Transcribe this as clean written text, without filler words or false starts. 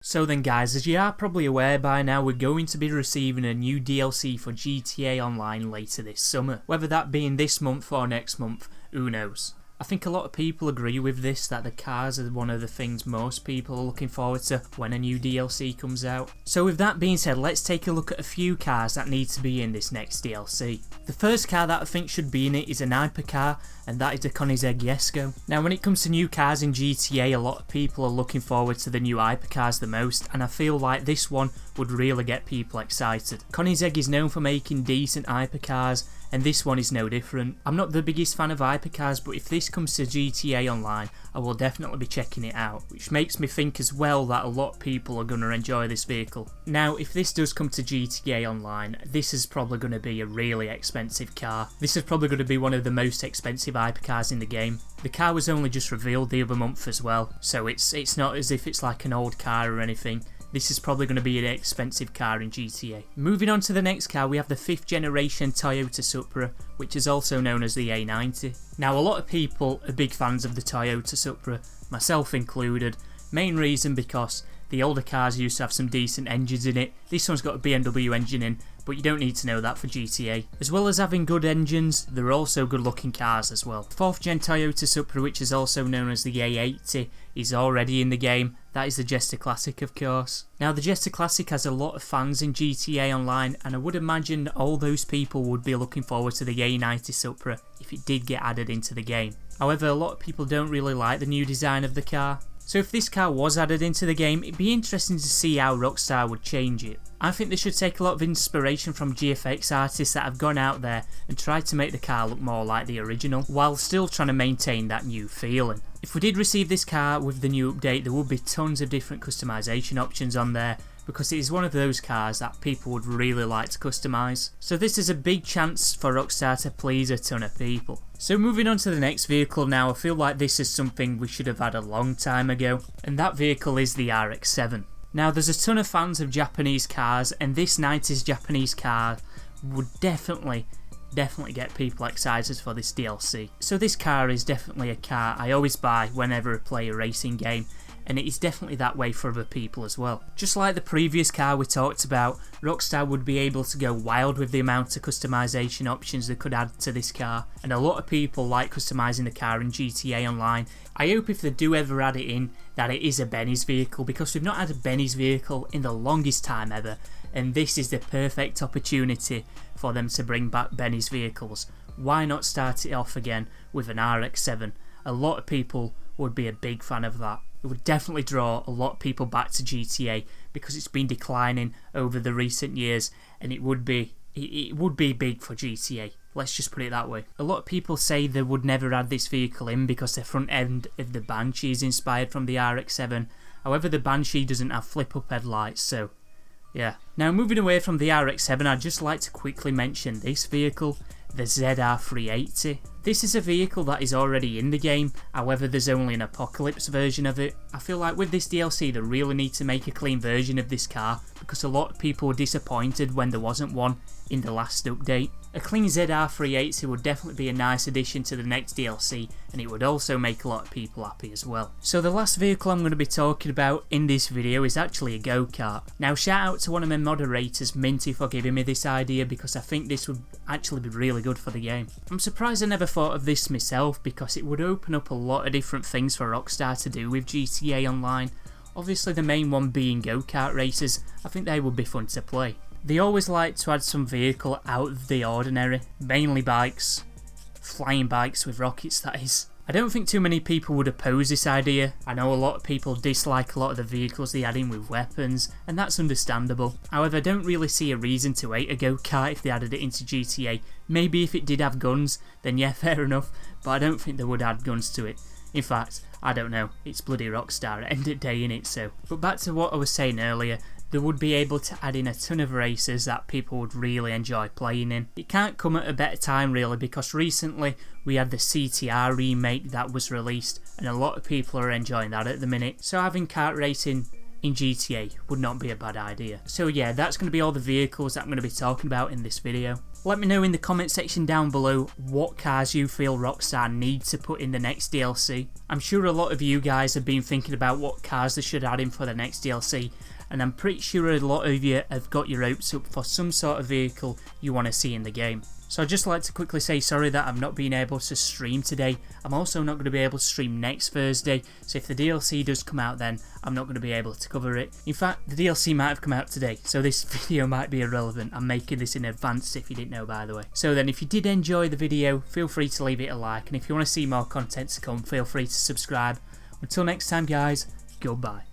So then guys, as you are probably aware by now, we're going to be receiving a new DLC for GTA Online later this summer. Whether that be in this month or next month, who knows. I think a lot of people agree with this, that the cars are one of the things most people are looking forward to when a new DLC comes out. So with that being said, let's take a look at a few cars that need to be in this next DLC. The first car that I think should be in it is an hypercar, and that is the Koenigsegg YESCO. Now when it comes to new cars in GTA, a lot of people are looking forward to the new hypercars the most, and I feel like this one would really get people excited. Koenigsegg is known for making decent hypercars, and this one is no different. I'm not the biggest fan of hypercars, but if this comes to GTA Online, I will definitely be checking it out, which makes me think as well that a lot of people are going to enjoy this vehicle. Now if this does come to GTA Online, this is probably going to be a really expensive car. This is probably going to be one of the most expensive hypercars in the game. The car was only just revealed the other month as well, so it's not as if it's like an old car or anything. This is probably going to be an expensive car in GTA. Moving on to the next car, we have the 5th generation Toyota Supra, which is also known as the A90. Now a lot of people are big fans of the Toyota Supra, myself included. Main reason because the older cars used to have some decent engines in it. This one's got a BMW engine in, but you don't need to know that for GTA. As well as having good engines, they're also good looking cars as well. 4th gen Toyota Supra, which is also known as the A80, is already in the game. That is the Jester Classic, of course. Now the Jester Classic has a lot of fans in GTA Online, and I would imagine all those people would be looking forward to the A90 Supra if it did get added into the game. However, a lot of people don't really like the new design of the car. So if this car was added into the game, it'd be interesting to see how Rockstar would change it. I think they should take a lot of inspiration from GFX artists that have gone out there and tried to make the car look more like the original, while still trying to maintain that new feeling. If we did receive this car with the new update, there would be tons of different customization options on there, because it is one of those cars that people would really like to customise. So this is a big chance for Rockstar to please a ton of people. So moving on to the next vehicle now, I feel like this is something we should have had a long time ago, and that vehicle is the RX7. Now there's a ton of fans of Japanese cars, and this 90s Japanese car would definitely get people excited for this DLC. So this car is definitely a car I always buy whenever I play a racing game, and it is definitely that way for other people as well. Just like the previous car we talked about, Rockstar would be able to go wild with the amount of customization options they could add to this car, and a lot of people like customizing the car in GTA Online. I hope if they do ever add it in, that it is a Benny's vehicle, because we've not had a Benny's vehicle in the longest time ever, and this is the perfect opportunity for them to bring back Benny's vehicles. Why not start it off again with an RX7? A lot of people would be a big fan of that. It would definitely draw a lot of people back to GTA, because it's been declining over the recent years, and it would be big for GTA. Let's just put it that way. A lot of people say they would never add this vehicle in because the front end of the Banshee is inspired from the RX7. However, the Banshee doesn't have flip-up headlights, so yeah. Now moving away from the RX7, I'd just like to quickly mention this vehicle, the ZR380. This is a vehicle that is already in the game, however there's only an Apocalypse version of it. I feel like with this DLC they really need to make a clean version of this car, because a lot of people were disappointed when there wasn't one in the last update. A clean ZR380 would definitely be a nice addition to the next DLC, and it would also make a lot of people happy as well. So the last vehicle I'm going to be talking about in this video is actually a go-kart. Now shout out to one of my moderators, Minty, for giving me this idea, because I think this would actually be really good for the game. I'm surprised I never thought of this myself, because it would open up a lot of different things for Rockstar to do with GTA Online. Obviously the main one being go-kart races. I think they would be fun to play. They always like to add some vehicle out of the ordinary, mainly bikes, flying bikes with rockets that is. I don't think too many people would oppose this idea. I know a lot of people dislike a lot of the vehicles they add in with weapons, and that's understandable. However, I don't really see a reason to hate a go-kart if they added it into GTA. Maybe if it did have guns, then yeah, fair enough, but I don't think they would add guns to it. In fact, I don't know, it's bloody Rockstar at the end of the day, innit, so. But back to what I was saying earlier, they would be able to add in a ton of races that people would really enjoy playing in. It can't come at a better time really, because recently we had the CTR remake that was released, and a lot of people are enjoying that at the minute, so having kart racing in GTA would not be a bad idea. So yeah, that's going to be all the vehicles that I'm going to be talking about in this video. Let me know in the comment section down below what cars you feel Rockstar need to put in the next DLC. I'm sure a lot of you guys have been thinking about what cars they should add in for the next DLC, and I'm pretty sure a lot of you have got your hopes up for some sort of vehicle you want to see in the game. So I'd just like to quickly say sorry that I've not been able to stream today. I'm also not going to be able to stream next Thursday, so if the DLC does come out then, I'm not going to be able to cover it. In fact, the DLC might have come out today, so this video might be irrelevant. I'm making this in advance if you didn't know, by the way. So then, if you did enjoy the video, feel free to leave it a like, and if you want to see more content to come, feel free to subscribe. Until next time guys, goodbye.